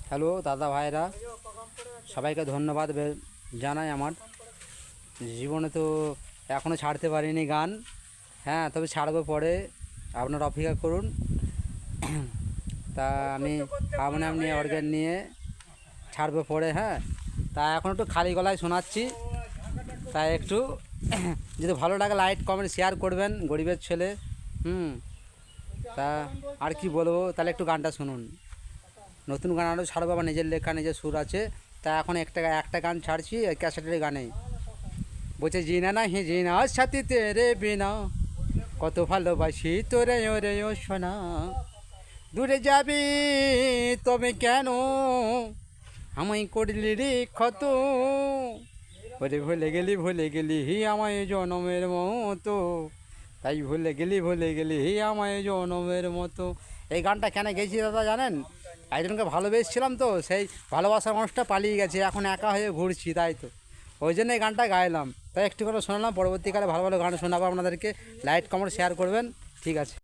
Hello দাদা ভাইরা, সবাইকে ধন্যবাদ জানাই। আমার জীবনে তো এখনও ছাড়তে পারিনি গান, হ্যাঁ, তবে ছাড়বো পরে, আপনারা অপেক্ষা করুন। তা আমি হারমোনিয়াম নিয়ে অর্গান নিয়ে ছাড়বো পরে, হ্যাঁ। তা এখন একটু খালি গলায় শোনাচ্ছি, তাই একটু যদি ভালো লাগে লাইক কমেন্ট শেয়ার করবেন, গরিবের ছেলে। তা আর কি বলবো, তাহলে একটু গানটা শুনুন। নতুন গান আরও ছাড়বো, আবার নিজের লেখা, নিজের সুর আছে। তা এখন একটা গান ছাড়ছি ক্যাসেটের গানে, বলছে জিনা না হি জিনা সাথী তেরে বিনা, কত ভালোবাসি তোরে ওরে ও সোনা, দূরে যাবি তবে কেন, আমায় করলি রে ক্ষত, ওরে ভুলে গেলি আমায় জনমের মতো, তাই ভুলে গেলি আমায় জনমের মতো। এই গানটা কেন গেয়েছি দাদা জানেন? একজনকে ভালোবেসেছিলাম, তো সেই ভালোবাসার মানুষটা পালিয়ে গেছে, এখন একা হয়ে ঘুরছি, তাই তো ওই জন্য এই গানটা গাইলাম। তাই একটু করে শোনালাম, পরবর্তীকালে ভালো ভালো গান শোনাবো আপনাদেরকে। লাইক কমেন্ট শেয়ার করবেন, ঠিক আছে।